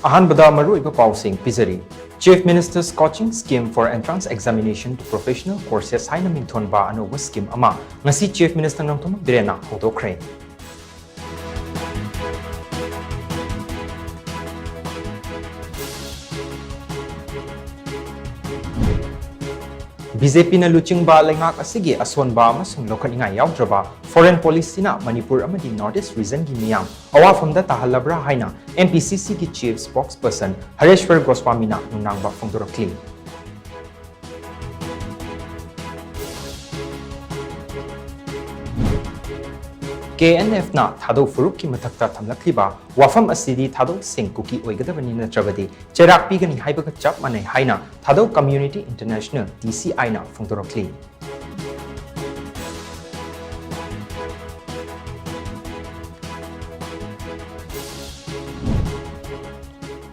Ahanbada maruiba pausing pizari. Chief Minister's Coaching Scheme for Entrance Examination to Professional Courses haina mingthon ba anoba scheme ama ngasi Chief Minister nang thum direna hodokre. BJP na luching ba lengak asigi aswan ba amasung lokan inga yaudra foreign policy na Manipur amadi Northeast region gi miyam awafam da tahalabra haina MPCC ki chief spokesperson Hareshwar Goswami na nunang ba fongdorakli. KNF na thado furuk ki mathakta thamlakliba wafam asidi thado sing kuki oigadabani na trabadi cherak pigani haibaga chap manai haina thado community international TCI na fongdorakli.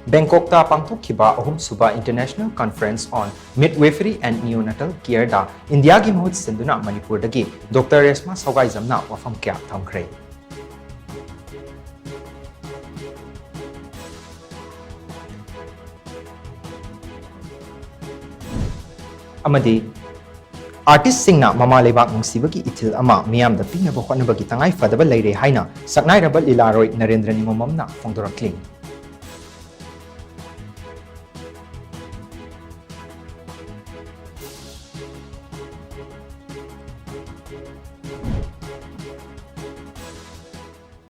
Bangkok ta pangthokkiba ahum suba international conference on midwifery and neonatal care da India gi mahut sinduna Manipur dagi Dr. Resma Saugai jamna wafam kya thamkhre. Amadi artist singna mama lebak nungsibagi ithil ama miyam da pinaba hotnabagi tangai fadaba leire haina saknai rabal lilaroi Narendra Ningomamna fongdorakli.